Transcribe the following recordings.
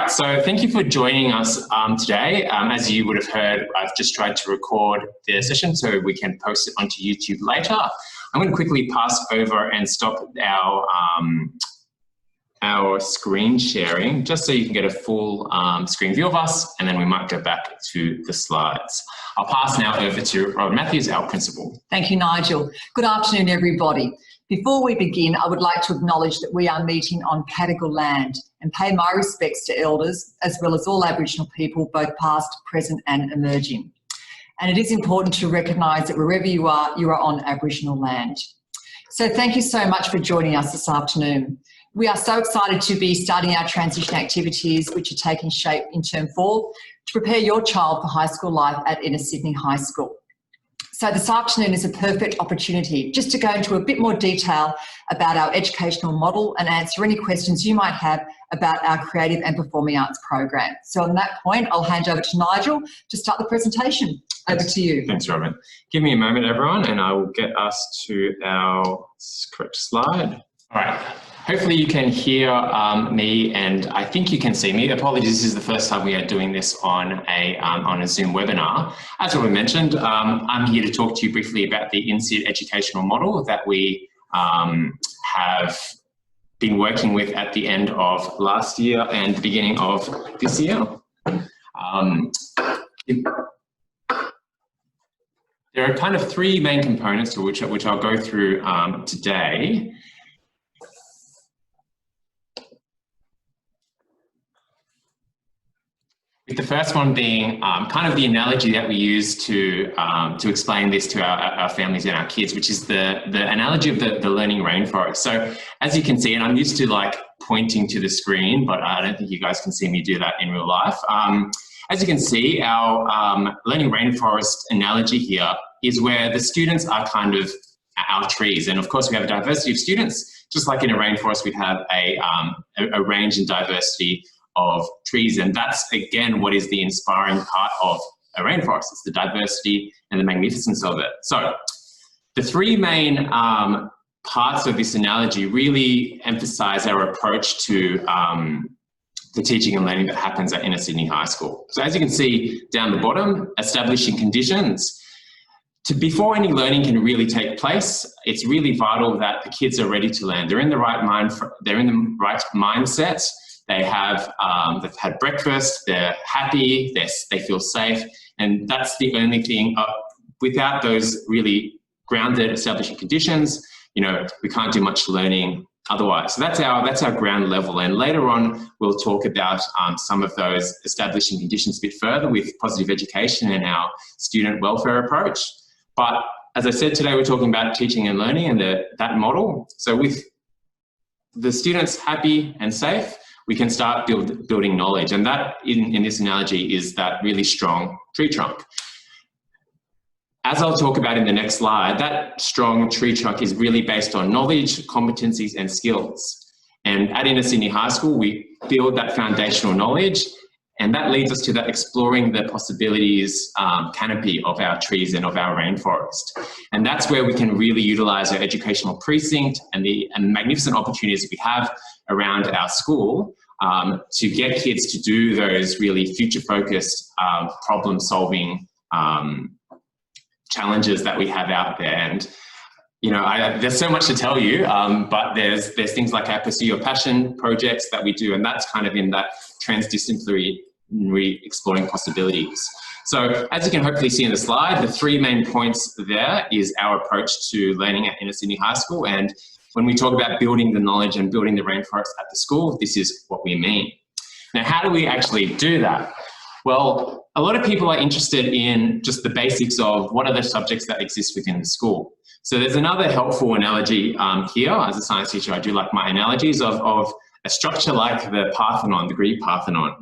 So thank you for joining us today. As you would have heard, I've just tried to record the session so we can post it onto YouTube later. I'm going to quickly pass over and stop our screen sharing just so you can get a full screen view of us, and then we might go back to the slides. I'll pass now over to Robert Matthews, our principal. Thank you, Nigel. Good afternoon, everybody. Before we begin, I would like to acknowledge that we are meeting on Cadigal land and pay my respects to elders as well as all Aboriginal people, both past, present and emerging. And it is important to recognise that wherever you are on Aboriginal land. So thank you so much for joining us this afternoon. We are so excited to be starting our transition activities which are taking shape in Term 4 to prepare your child for high school life at Inner Sydney High School. So this afternoon is a perfect opportunity just to go into a bit more detail about our educational model and answer any questions you might have about our creative and performing arts program. So on that point, I'll hand over to Nigel to start the presentation. Over to you. Thanks, Robin. Give me a moment, everyone, and I will get us to our correct slide. All right. Hopefully you can hear me, and I think you can see me. Apologies, this is the first time we are doing this on a Zoom webinar. As we mentioned, I'm here to talk to you briefly about the INSEAD educational model that we have been working with at the end of last year and the beginning of this year. There are kind of three main components to which I'll go through today. The first one being kind of the analogy that we use to explain this to our families and our kids, which is the analogy of the learning rainforest. So as you can see, and I'm used to like pointing to the screen, but I don't think you guys can see me do that in real life. As you can see, our learning rainforest analogy here is where the students are kind of our trees. And of course we have a diversity of students, just like in a rainforest, we have a range and diversity of trees, and that's again what is the inspiring part of a rainforest. It's the diversity and the magnificence of it. So the three main parts of this analogy really emphasize our approach to the teaching and learning that happens at Inner Sydney High School. So as you can see down the bottom, establishing conditions. Before any learning can really take place, it's really vital that the kids are ready to learn. They're in the right mindset. They have, they've had breakfast, they're happy, they feel safe, and that's the only thing. Without those really grounded establishing conditions, you know, we can't do much learning otherwise. So that's our ground level, and later on we'll talk about some of those establishing conditions a bit further with positive education and our student welfare approach. But as I said, today we're talking about teaching and learning and that model. So with the students happy and safe, we can start building knowledge, and that in this analogy is that really strong tree trunk. As I'll talk about in the next slide, that strong tree trunk is really based on knowledge, competencies and skills. And at Inner Sydney High School, we build that foundational knowledge, and that leads us to that exploring the possibilities canopy of our trees and of our rainforest. And that's where we can really utilise our educational precinct and the magnificent opportunities we have around our school to get kids to do those really future-focused problem-solving challenges that we have out there. And you know, there's so much to tell you, but there's things like our Pursue Your Passion projects that we do, and that's kind of in that transdisciplinary exploring possibilities. So as you can hopefully see in the slide, the three main points there is our approach to learning at Inner Sydney High School. And when we talk about building the knowledge and building the rainforest at the school, this is what we mean. Now, how do we actually do that? Well, a lot of people are interested in just the basics of what are the subjects that exist within the school. So there's another helpful analogy here. As a science teacher, I do like my analogies of a structure like the Parthenon, the Greek Parthenon.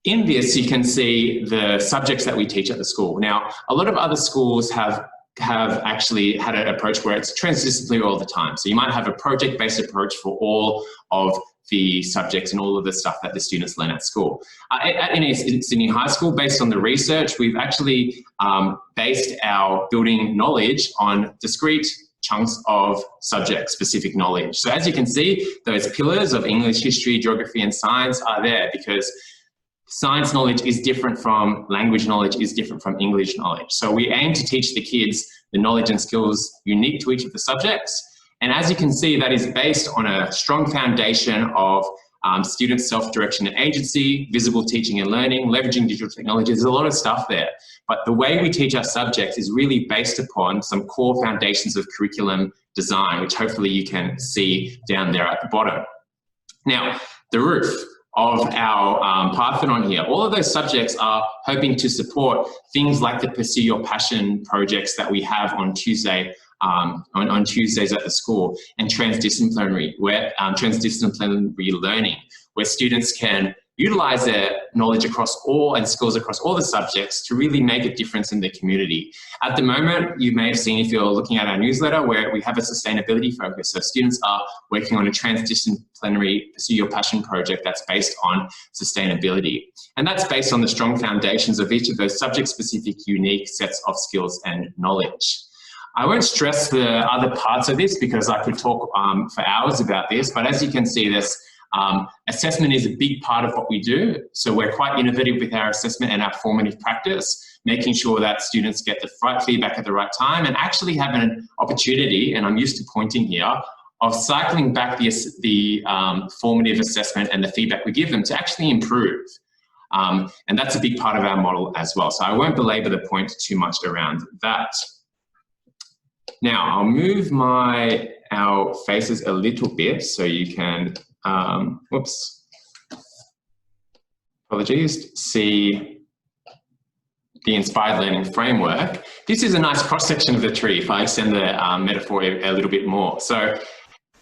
In this, you can see the subjects that we teach at the school. Now, a lot of other schools have actually had an approach where it's transdisciplinary all the time. So you might have a project-based approach for all of the subjects and all of the stuff that the students learn at school. At Inner Sydney High School, based on the research, we've actually based our building knowledge on discrete chunks of subject-specific knowledge. So as you can see, those pillars of English, history, geography, and science are there because science knowledge is different from language knowledge, is different from English knowledge. So we aim to teach the kids the knowledge and skills unique to each of the subjects. And as you can see, that is based on a strong foundation of student self-direction and agency, visible teaching and learning, leveraging digital technology. There's a lot of stuff there. But the way we teach our subjects is really based upon some core foundations of curriculum design, which hopefully you can see down there at the bottom. Now, the roof of our Parthenon here, all of those subjects are hoping to support things like the Pursue Your Passion projects that we have on Tuesday, on Tuesdays at the school, and transdisciplinary learning, where students can utilize their knowledge across all and skills across all the subjects to really make a difference in the community. At the moment, you may have seen if you're looking at our newsletter where we have a sustainability focus. So students are working on a transdisciplinary Pursue Your Passion project that's based on sustainability. And that's based on the strong foundations of each of those subject-specific unique sets of skills and knowledge. I won't stress the other parts of this because I could talk for hours about this, but as you can see, this assessment is a big part of what we do. So we're quite innovative with our assessment and our formative practice, making sure that students get the right feedback at the right time and actually have an opportunity, and I'm used to pointing here, of cycling back the formative assessment and the feedback we give them to actually improve. And that's a big part of our model as well. So I won't belabor the point too much around that. Now I'll move our faces a little bit so you can, see the inspired learning framework. This is a nice cross-section of the tree if I extend the metaphor a little bit more. So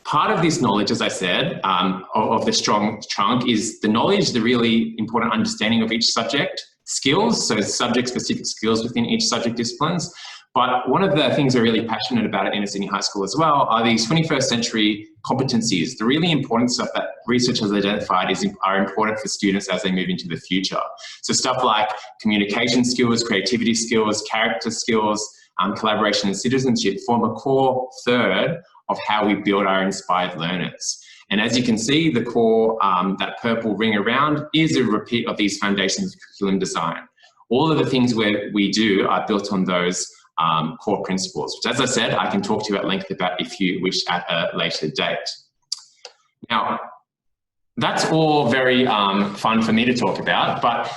part of this knowledge, as I said, of the strong chunk is the knowledge, the really important understanding of each subject, skills, so subject-specific skills within each subject disciplines. But one of the things we're really passionate about at Inner Sydney High School as well are these 21st century competencies, the really important stuff that research has identified are important for students as they move into the future. So stuff like communication skills, creativity skills, character skills, collaboration and citizenship form a core third of how we build our inspired learners. And as you can see, the core, that purple ring around, is a repeat of these foundations of curriculum design. All of the things we do are built on those core principles, which, as I said, I can talk to you at length about if you wish at a later date. Now, that's all very fun for me to talk about, but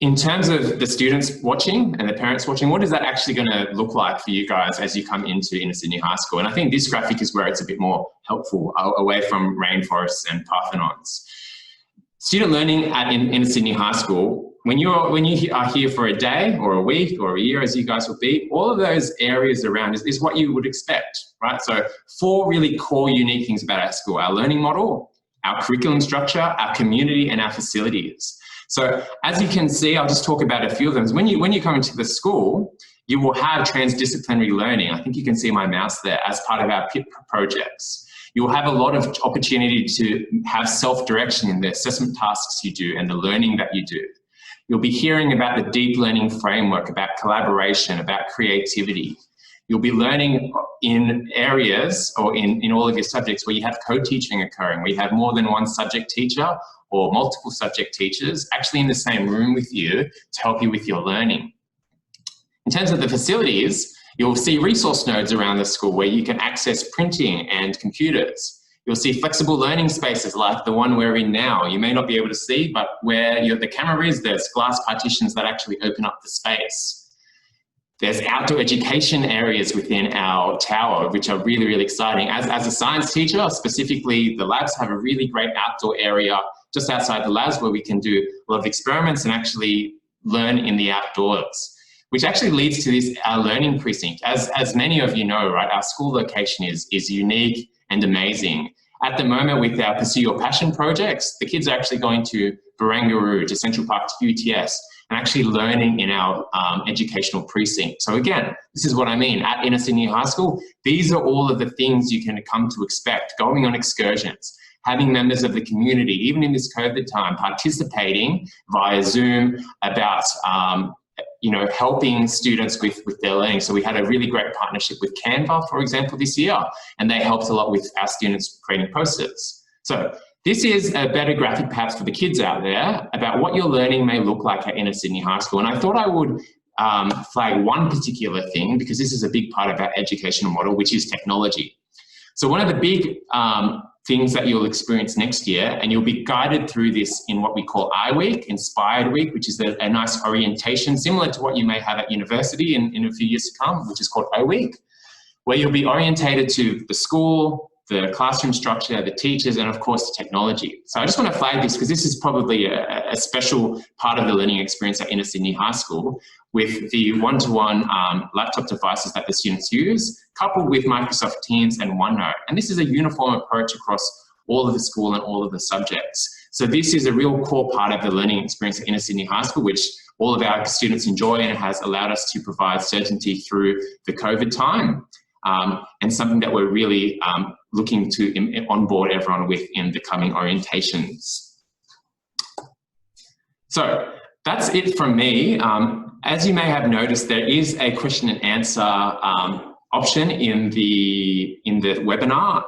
in terms of the students watching and the parents watching, what is that actually going to look like for you guys as you come into Inner Sydney High School? And I think this graphic is where it's a bit more helpful, away from rainforests and Parthenons. Student learning at Inner Sydney High School, when you are here for a day or a week or a year, as you guys will be, all of those areas around is what you would expect, right? So 4 really core unique things about our school: our learning model, our curriculum structure, our community, and our facilities. So as you can see, I'll just talk about a few of them. When you come into the school, you will have transdisciplinary learning. I think you can see my mouse there as part of our PIP projects. You'll have a lot of opportunity to have self-direction in the assessment tasks you do and the learning that you do. You'll be hearing about the deep learning framework, about collaboration, about creativity. You'll be learning in areas or in all of your subjects where you have co-teaching occurring, where you have more than one subject teacher or multiple subject teachers actually in the same room with you to help you with your learning. In terms of the facilities, you'll see resource nodes around the school where you can access printing and computers. You'll see flexible learning spaces like the one we're in now. You may not be able to see, but where the camera is, there's glass partitions that actually open up the space. There's outdoor education areas within our tower, which are really, really exciting. As a science teacher, specifically, the labs have a really great outdoor area just outside the labs where we can do a lot of experiments and actually learn in the outdoors, which actually leads to this, our learning precinct. As many of you know, right, our school location is unique and amazing. At the moment, with our Pursue Your Passion projects, the kids are actually going to Barangaroo, to Central Park, to UTS, and actually learning in our educational precinct. So again, this is what I mean. At Inner Sydney High School, these are all of the things you can come to expect: going on excursions, having members of the community, even in this COVID time, participating via Zoom about helping students with their learning. So we had a really great partnership with Canva, for example, this year, and they helped a lot with our students creating posters. So this is a better graphic perhaps for the kids out there about what your learning may look like at Inner Sydney High School. And I thought I would flag one particular thing, because this is a big part of our educational model, which is technology. So one of the big things that you'll experience next year, and you'll be guided through this in what we call iWeek, Inspired Week, which is a nice orientation similar to what you may have at university in a few years to come, which is called O Week, where you'll be orientated to the school, the classroom structure, the teachers, and of course the technology. So I just want to flag this because this is probably a special part of the learning experience at Inner Sydney High School, with the one-to-one laptop devices that the students use, coupled with Microsoft Teams and OneNote. And this is a uniform approach across all of the school and all of the subjects. So this is a real core part of the learning experience at Inner Sydney High School, which all of our students enjoy, and has allowed us to provide certainty through the COVID time. And something that we're really looking to onboard everyone with in the coming orientations. So that's it from me. As you may have noticed, there is a question and answer option in the webinar.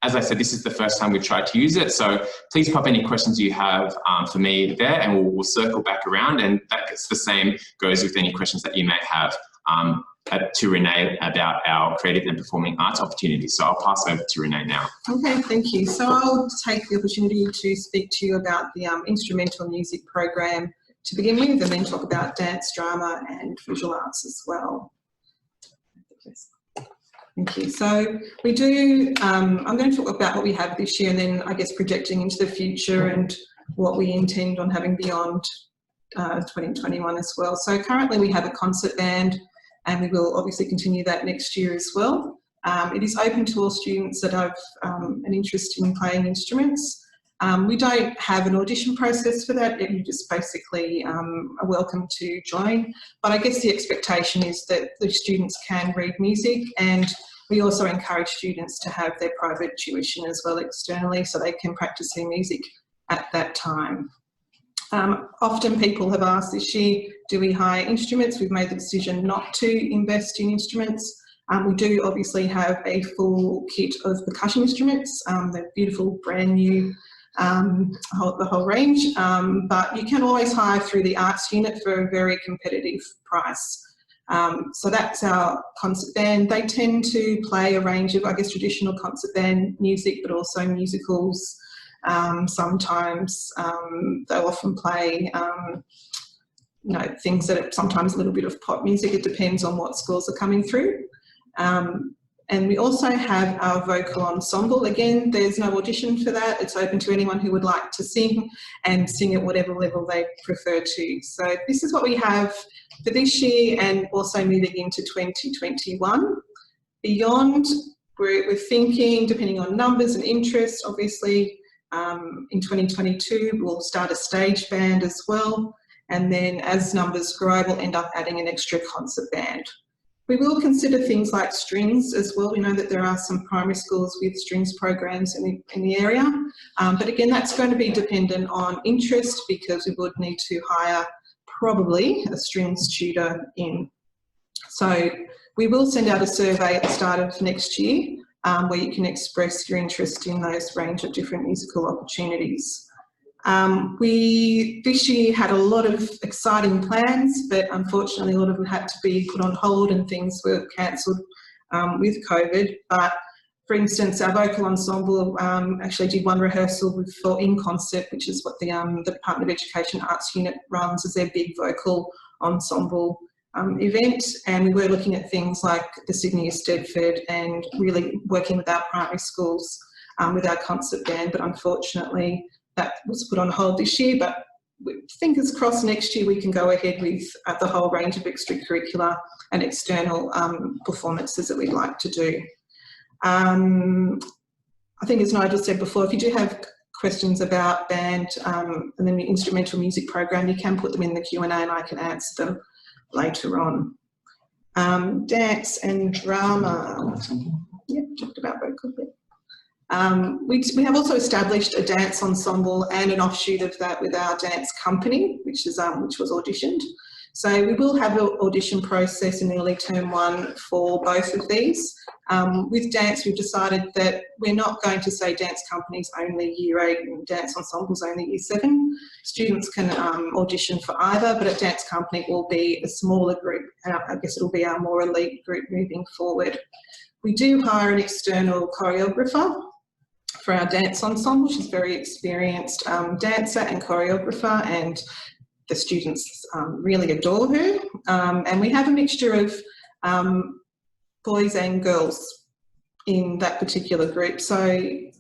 As I said, this is the first time we've tried to use it, so please pop any questions you have for me there, and we'll circle back around, and that's the same goes with any questions that you may have to Renee about our creative and performing arts opportunities. So I'll pass over to Renee now. Okay, thank you. So I'll take the opportunity to speak to you about the instrumental music program to begin with, and then talk about dance, drama and visual arts as well. Thank you. So we do, I'm going to talk about what we have this year, and then I guess projecting into the future and what we intend on having beyond 2021 as well. So currently we have a concert band, and we will obviously continue that next year as well. It is open to all students that have an interest in playing instruments. We don't have an audition process for that. You just basically are welcome to join. But I guess the expectation is that the students can read music, and we also encourage students to have their private tuition as well externally, so they can practice their music at that time. Often people have asked this year, do we hire instruments? We've made the decision not to invest in instruments. We do obviously have a full kit of percussion instruments. They're beautiful, brand new, the whole range, but you can always hire through the arts unit for a very competitive price. So that's our concert band. They tend to play a range of, I guess, traditional concert band music, but also musicals. Sometimes they'll often play things that are sometimes a little bit of pop music. It depends on what scores are coming through. And we also have our vocal ensemble. Again, there's no audition for that. It's open to anyone who would like to sing, and sing at whatever level they prefer to. So this is what we have for this year, and also moving into 2021. Beyond, we're thinking, depending on numbers and interest, obviously, in 2022, we'll start a stage band as well. And then as numbers grow, we'll end up adding an extra concert band. We will consider things like strings as well. We know that there are some primary schools with strings programs in the area. But again, that's going to be dependent on interest, because we would need to hire probably a strings tutor in. So we will send out a survey at the start of next year, where you can express your interest in those range of different musical opportunities. We this year had a lot of exciting plans, but unfortunately a lot of them had to be put on hold and things were cancelled with COVID. But for instance, our vocal ensemble actually did one rehearsal for In Concert, which is what the Department of Education Arts Unit runs as their big vocal ensemble event, and we were looking at things like the Sydney Stedford and really working with our primary schools with our concert band, but unfortunately that was put on hold this year. But fingers crossed next year we can go ahead with the whole range of extracurricular and external performances that we'd like to do. I think as Nigel said before, if you do have questions about band and then the instrumental music program, you can put them in the Q&A and I can answer them later on. Dance and drama. Yeah, talked about vocal bit. We have also established a dance ensemble and an offshoot of that with our dance company, which was auditioned. So we will have an audition process in early term 1 for both of these. With dance, we've decided that we're not going to say dance companies only year 8 and dance ensembles only year 7. Students can audition for either, but a dance company will be a smaller group. I guess it'll be our more elite group moving forward. We do hire an external choreographer for our dance ensemble. She's a very experienced dancer and choreographer, and the students really adore her. And we have a mixture of boys and girls in that particular group. So it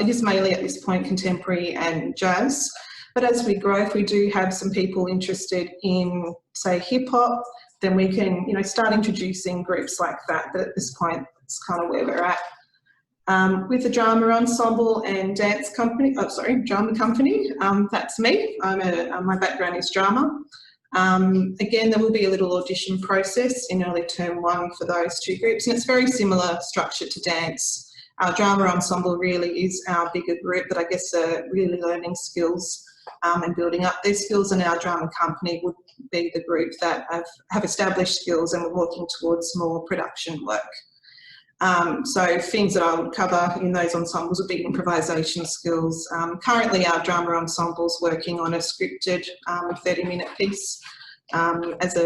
is mainly at this point contemporary and jazz, but as we grow, if we do have some people interested in, say, hip hop, then we can, start introducing groups like that. But at this point, it's kind of where we're at. With the drama ensemble and dance company, drama company, that's me. My background is drama. Again, there will be a little audition process in early term 1 for those 2 groups, and it's very similar structure to dance. Our drama ensemble really is our bigger group that I guess are really learning skills and building up their skills, and our drama company would be the group that have established skills and we're working towards more production work. So things that I would cover in those ensembles would be improvisation skills. Currently our drama ensemble's working on a scripted 30-minute piece as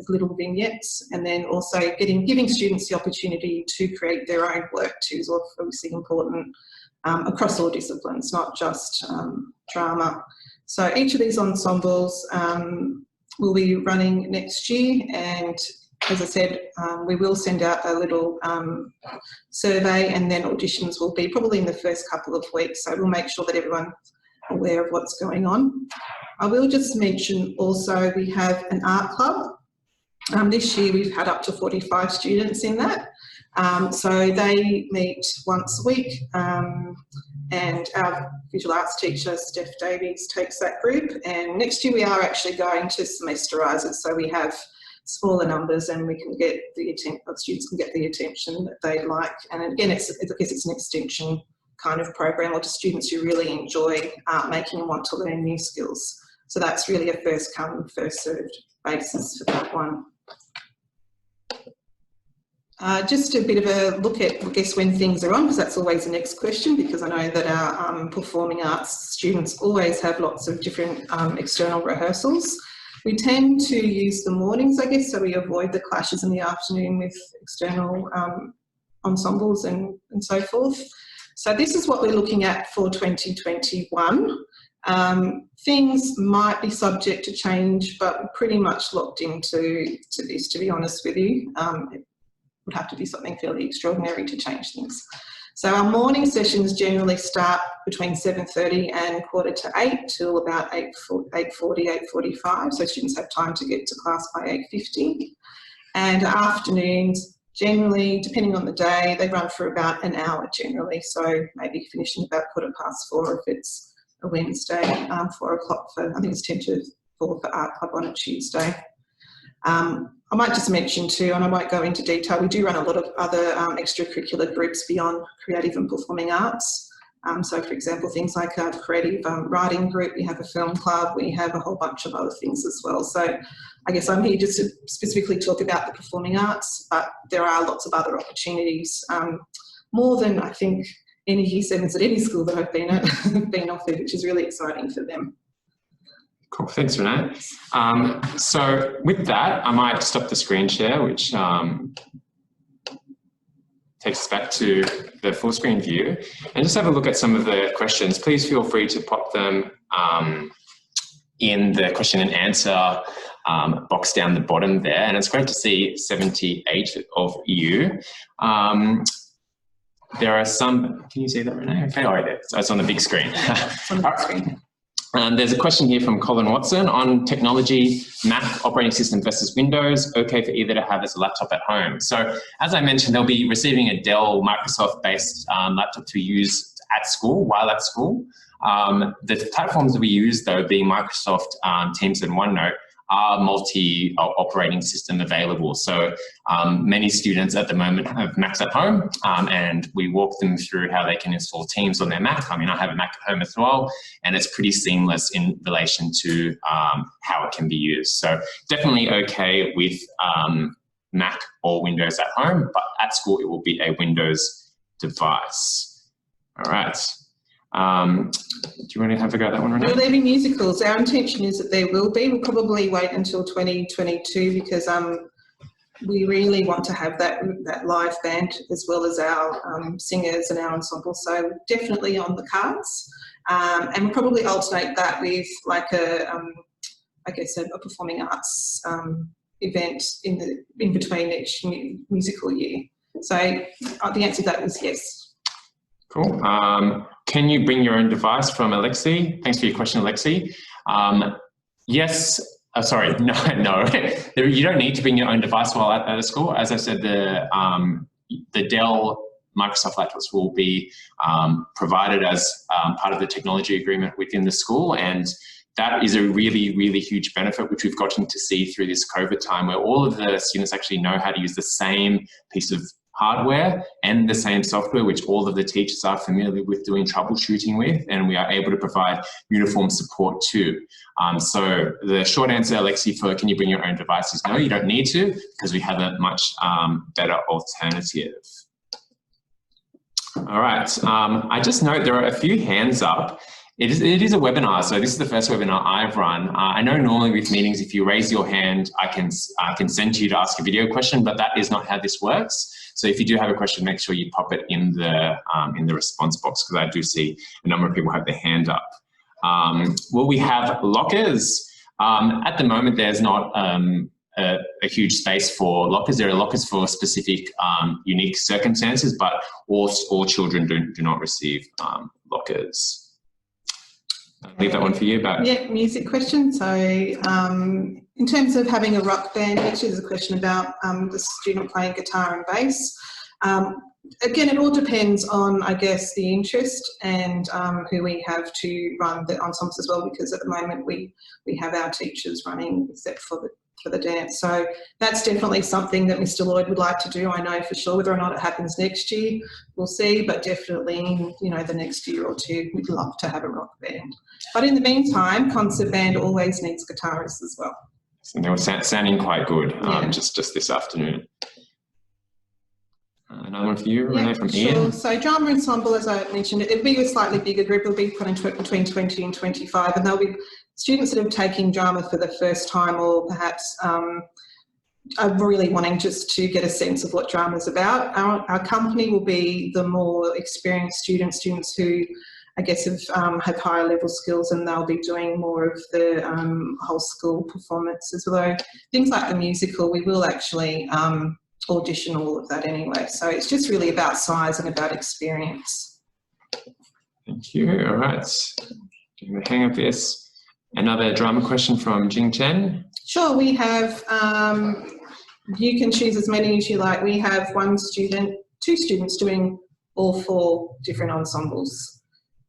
little vignettes, and then also giving students the opportunity to create their own work too is obviously important across all disciplines, not just drama. So each of these ensembles will be running next year, and as I said, we will send out a little survey, and then auditions will be probably in the first couple of weeks. So we'll make sure that everyone's aware of what's going on. I will just mention also we have an art club. This year we've had up to 45 students in that. So they meet once a week, and our visual arts teacher, Steph Davies, takes that group. And next year we are actually going to semesterise it, so we have smaller numbers and we can get students can get the attention that they like. And again, I guess it's an extension kind of program, or to students who really enjoy art making and want to learn new skills. So that's really a first come, first served basis for that one. Just a bit of a look at, I guess, when things are on, because that's always the next question, because I know that our performing arts students always have lots of different external rehearsals. We tend to use the mornings, I guess, so we avoid the clashes in the afternoon with external ensembles and so forth. So this is what we're looking at for 2021. Things might be subject to change, but we're pretty much locked into this, to be honest with you. It would have to be something fairly extraordinary to change things. So our morning sessions generally start between 7:30 and 7:45 till about 8:40, 8:45. So students have time to get to class by 8:50. And afternoons, generally, depending on the day, they run for about an hour generally. So maybe finishing about 4:15 if it's a Wednesday, 4 o'clock for, I think it's 10 to 4 for art club on a Tuesday. I might just mention too, and I won't go into detail, we do run a lot of other extracurricular groups beyond creative and performing arts. So for example, things like a creative writing group, we have a film club, we have a whole bunch of other things as well. So I guess I'm here just to specifically talk about the performing arts, but there are lots of other opportunities, more than I think any year 7s at any school that I've been at been offered, which is really exciting for them. Cool, thanks Renee. So with that, I might stop the screen share, which takes us back to the full screen view, and just have a look at some of the questions. Please feel free to pop them in the question and answer box down the bottom there. And it's great to see 78 of you. There are some, can you see that Renee? Okay, all right, there. So it's on the big screen. It's on the big screen. There's a question here from Colin Watson on technology, Mac operating system versus Windows, okay for either to have as a laptop at home. So as I mentioned, they'll be receiving a Dell Microsoft-based laptop to use at school, while at school. The platforms that we use though, being Microsoft Teams and OneNote, are multi-operating system available. So many students at the moment have Macs at home, and we walk them through how they can install Teams on their Mac. I mean, I have a Mac at home as well, and it's pretty seamless in relation to how it can be used. So definitely okay with Mac or Windows at home, but at school it will be a Windows device. All right. Do you want to have a go at that one, Renee? Will there be musicals? Our intention is that there will be. We'll probably wait until 2022 because we really want to have that live band as well as our singers and our ensemble. So definitely on the cards, and we'll probably alternate that with like I guess a performing arts event in between each musical year. So the answer to that was yes. Cool. Can you bring your own device from Alexi? Thanks for your question, Alexi. Yes. Sorry, no. You don't need to bring your own device while at a school. As I said, the Dell Microsoft laptops will be provided as part of the technology agreement within the school, and that is a really, really huge benefit, which we've gotten to see through this COVID time, where all of the students actually know how to use the same piece of hardware and the same software, which all of the teachers are familiar with doing troubleshooting with, and we are able to provide uniform support too. So the short answer, Alexi, for can you bring your own device is no, you don't need to, because we have a much better alternative. All right, I just note there are a few hands up. It is a webinar, so this is the first webinar I've run. I know normally with meetings, if you raise your hand, I can send you to ask a video question, but that is not how this works. So if you do have a question, make sure you pop it in the response box, because I do see a number of people have their hand up. Will we have lockers? At the moment, there's not a huge space for lockers. There are lockers for specific unique circumstances, but all children do not receive lockers. I'll leave that one for you. But yeah, music question. So in terms of having a rock band, actually there's a question about the student playing guitar and bass. Again, it all depends on, I guess, the interest and who we have to run the ensembles as well, because at the moment we have our teachers running except for the dance. So that's definitely something that Mr. Lloyd would like to do. I know for sure. Whether or not it happens next year, we'll see, but definitely in the next year or two, we'd love to have a rock band. But in the meantime, concert band always needs guitarists as well. So they were sounding quite good just this afternoon. Another one for you, Renee, from Ian. So drama ensemble, as I mentioned, it'll be a slightly bigger group. It'll be put into between 20 and 25, and there'll be students that are taking drama for the first time, or perhaps are really wanting just to get a sense of what drama is about. Our company will be the more experienced students who I guess have higher level skills, and they'll be doing more of the whole school performance as well. Things like the musical, we will actually audition all of that anyway. So it's just really about size and about experience. Thank you. All right. Getting the hang of this. Another drama question from Jing Chen. Sure, we have, you can choose as many as you like. We have two students doing all 4 different ensembles,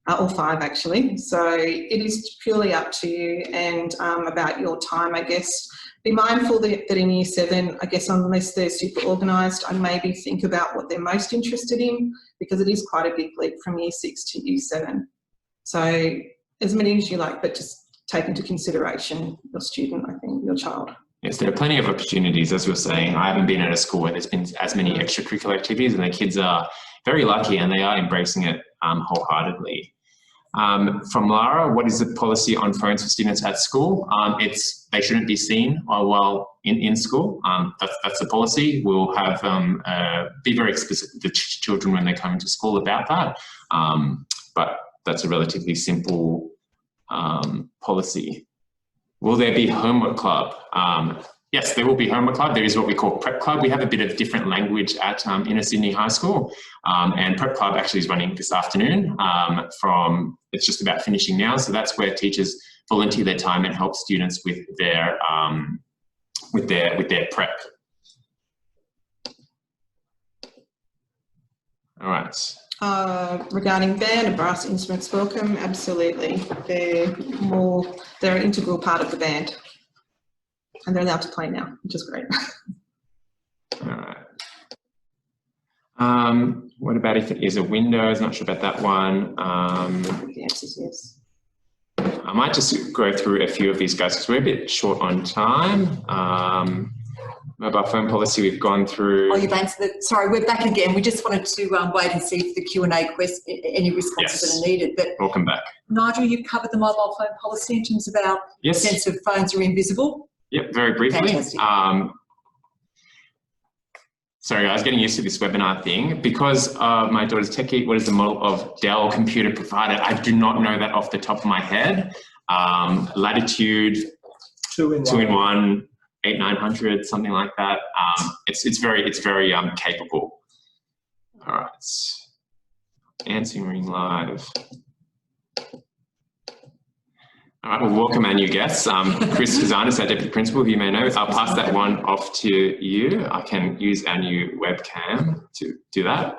all 5 actually. So it is purely up to you and about your time, I guess. Be mindful that in Year 7, I guess unless they're super organised, I maybe think about what they're most interested in, because it is quite a big leap from Year 6 to Year 7. So as many as you like, but just take into consideration your student, I think, your child. Yes, there are plenty of opportunities, as we were saying. I haven't been at a school where there's been as many extracurricular activities, and the kids are very lucky and they are embracing it wholeheartedly. From Lara, what is the policy on phones for students at school? They shouldn't be seen while in school. That's the policy. We'll have be very explicit with the children when they come into school about that. But that's a relatively simple policy. Will there be homework club? Yes, there will be homework club. There is what we call prep club. We have a bit of different language at Inner Sydney High School, and prep club actually is running this afternoon. It's just about finishing now, so that's where teachers volunteer their time and help students with their prep. All right. Regarding band and brass instruments, welcome, absolutely. They're an integral part of the band. And they're allowed to play now, which is great. All right. What about if it is a Windows? Not sure about that one. The answer is yes. I might just go through a few of these guys because we're a bit short on time. Mobile phone policy we've gone through. Oh, you've answered it. Sorry, we're back again. We just wanted to wait and see if the Q&A any responses that are needed. But welcome back. Nigel, you've covered the mobile phone policy in terms of our sense of phones are invisible. Yep, very briefly. Fantastic. Sorry, I was getting used to this webinar thing. Because my daughter's techie, what is the model of Dell computer provider? I do not know that off the top of my head. Latitude, 2-in-1, 8-900, something like that. It's very capable. All right, answering live. All right, well, welcome our new guests. Chris Kazanis, our Deputy Principal, who you may know. I'll pass that one off to you. I can use our new webcam to do that.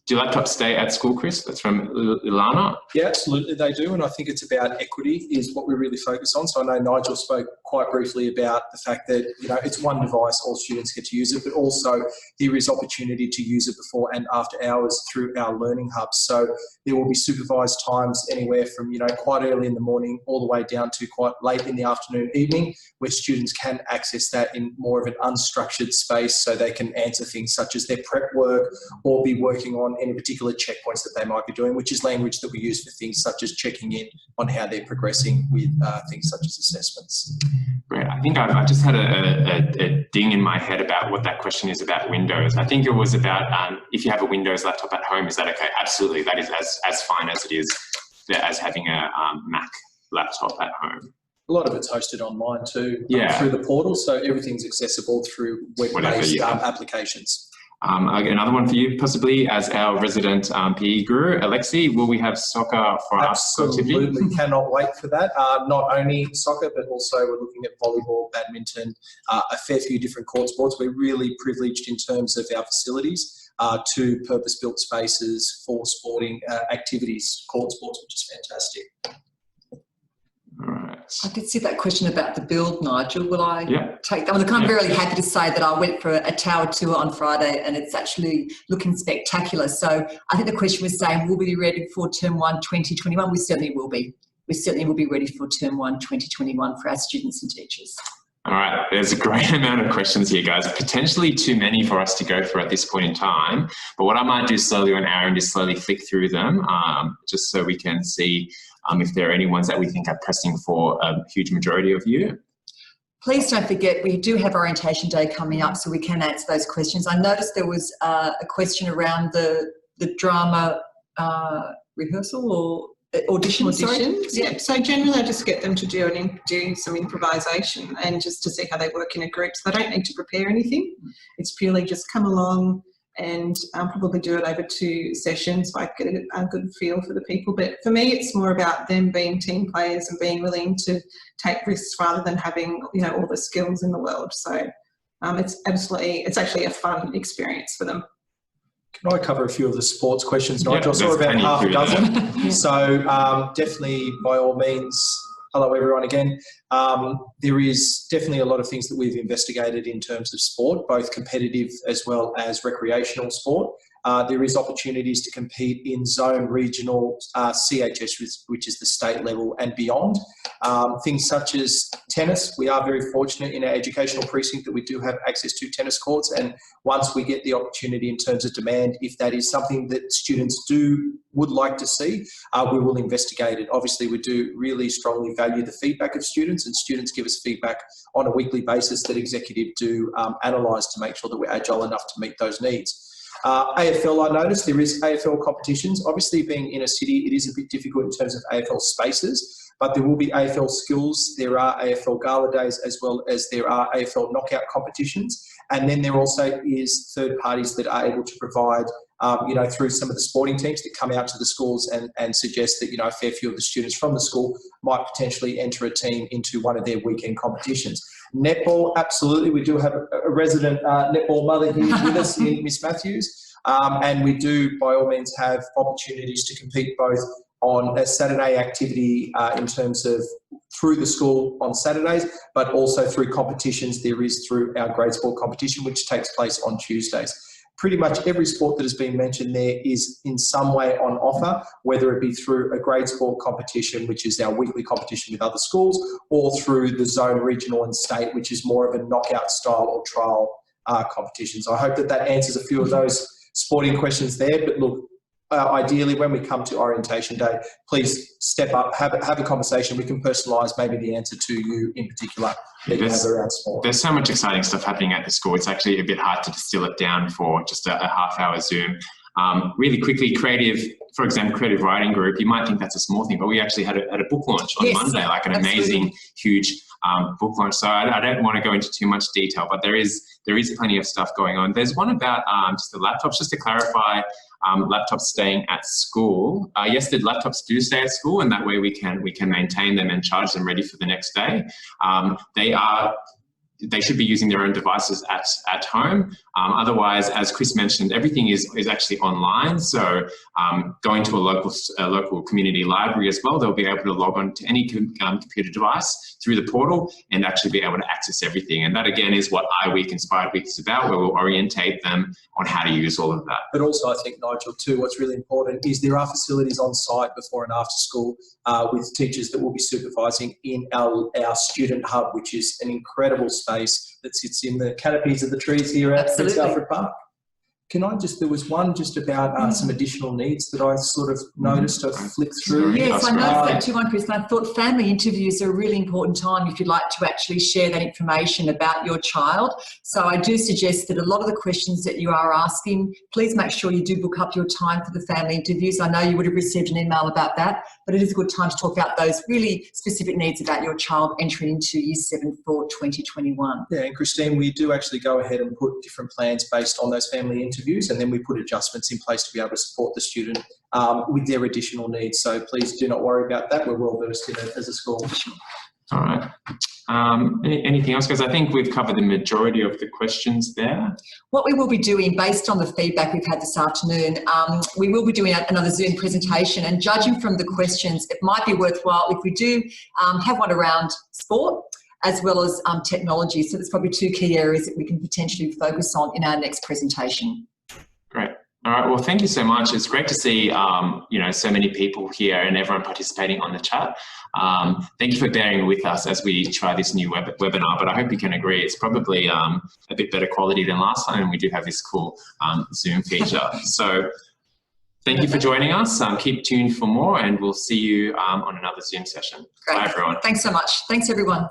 Do laptops stay at school, Chris? That's from Ilana. Yeah, absolutely they do, and I think it's about equity is what we really focus on. So I know Nigel spoke quite briefly about the fact that, you know, it's one device, all students get to use it, but also there is opportunity to use it before and after hours through our learning hubs. So there will be supervised times anywhere from, you know, quite early in the morning all the way down to quite late in the afternoon, evening, where students can access that in more of an unstructured space so they can answer things such as their prep work or be working on any particular checkpoints that they might be doing, which is language that we use for things such as checking in on how they're progressing with things such as assessments. Great. I think I just had a ding in my head about what that question is about Windows. I think it was about if you have a Windows laptop at home, is that okay? Absolutely. That is as fine as it is as having a Mac laptop at home. A lot of it's hosted online too, yeah, through the portal, so everything's accessible through web-based applications. Another one for you, possibly, as our resident PE guru, Alexi, will we have soccer for us? Absolutely, cannot wait for that. Not only soccer, but also we're looking at volleyball, badminton, a fair few different court sports. We're really privileged in terms of our facilities to purpose-built spaces for sporting activities, court sports, which is fantastic. All right. I did see that question about the build, Nigel. Will I take that one? I'm Yeah. really happy to say that I went for a tower tour on Friday and it's actually looking spectacular. So I think the question was saying, will we be ready for Term 1 2021? We certainly will be. We certainly will be ready for Term 1 2021 for our students and teachers. All right, there's a great amount of questions here, guys. Potentially too many for us to go through at this point in time. But what I might do slowly on our end is slowly flick through them just so we can see if there are any ones that we think are pressing for a huge majority of you. Please don't forget, we do have Orientation Day coming up, so we can answer those questions. I noticed there was a question around the drama rehearsal or audition. Auditions, yeah. So generally I just get them to do some improvisation and just to see how they work in a group. So they don't need to prepare anything. It's purely just come along and probably do it over 2 sessions so I get a good feel for the people. But for me, it's more about them being team players and being willing to take risks rather than having, you know, all the skills in the world. So it's actually a fun experience for them. Can I cover a few of the sports questions, Nigel? Yeah, I saw about half a dozen. Yeah. So definitely, by all means, hello everyone again. There is definitely a lot of things that we've investigated in terms of sport, both competitive as well as recreational sport. There is opportunities to compete in zone, regional, CHS, which is the state level and beyond. Things such as tennis. We are very fortunate in our educational precinct that we do have access to tennis courts, and once we get the opportunity in terms of demand, if that is something that students would like to see, we will investigate it. Obviously, we do really strongly value the feedback of students, and students give us feedback on a weekly basis that executive do analyse to make sure that we're agile enough to meet those needs. AFL, I noticed there is AFL competitions. Obviously, being in a city, it is a bit difficult in terms of AFL spaces, but there will be AFL skills. There are AFL gala days as well as there are AFL knockout competitions. And then there also is third parties that are able to provide, you know, through some of the sporting teams that come out to the schools and suggest that, you know, a fair few of the students from the school might potentially enter a team into one of their weekend competitions. Netball, absolutely. We do have a resident netball mother here with us, Miss Matthews, and we do, by all means, have opportunities to compete both on a Saturday activity in terms of through the school on Saturdays, but also through competitions. There is through our grade sport competition, which takes place on Tuesdays. Pretty much every sport that has been mentioned there is in some way on offer, whether it be through a grade sport competition, which is our weekly competition with other schools, or through the zone, regional and state, which is more of a knockout style or trial competition. So I hope that that answers a few of those sporting questions there. But look, ideally, when we come to orientation day, please step up, have a conversation. We can personalise maybe the answer to you in particular that you have around sport. There's so much exciting stuff happening at the school. It's actually a bit hard to distill it down for just a half-hour Zoom. Really quickly, for example, creative writing group, you might think that's a small thing, but we actually had a book launch on Monday, like an amazing, huge book launch. So I don't want to go into too much detail, but there is plenty of stuff going on. There's one about just the laptops, just to clarify, laptops staying at school. Yes, the laptops do stay at school, and that way we can maintain them and charge them ready for the next day. They should be using their own devices at home. Otherwise, as Chris mentioned, everything is actually online. So going to a local community library as well, they'll be able to log on to any computer device through the portal and actually be able to access everything. And that again is what iWeek Inspired Week is about, where we'll orientate them on how to use all of that. But also I think, Nigel, too, what's really important is there are facilities on site before and after school with teachers that will be supervising in our student hub, which is an incredible space that sits in the canopies of the trees here at Prince Alfred Park. There was one just about some additional needs that I sort of noticed. I flicked through. Yes, I noticed that too, Chris, and I thought family interviews are a really important time if you'd like to actually share that information about your child. So I do suggest that a lot of the questions that you are asking, please make sure you do book up your time for the family interviews. I know you would have received an email about that, but it is a good time to talk about those really specific needs about your child entering into Year 7 for 2021. Yeah, and Christine, we do actually go ahead and put different plans based on those family interviews, and then we put adjustments in place to be able to support the student with their additional needs. So please do not worry about that. We're well versed in it as a school. All right. Anything else? Because I think we've covered the majority of the questions there. What we will be doing, based on the feedback we've had this afternoon, we will be doing another Zoom presentation, and judging from the questions, it might be worthwhile if we do have one around sport as well as technology. So there's probably two key areas that we can potentially focus on in our next presentation. Great. All right. Well, thank you so much. It's great to see, so many people here and everyone participating on the chat. Thank you for bearing with us as we try this new webinar, but I hope you can agree it's probably a bit better quality than last time, and we do have this cool Zoom feature. So thank you for joining us. Keep tuned for more, and we'll see you on another Zoom session. Great. Bye, everyone. Thanks so much. Thanks, everyone.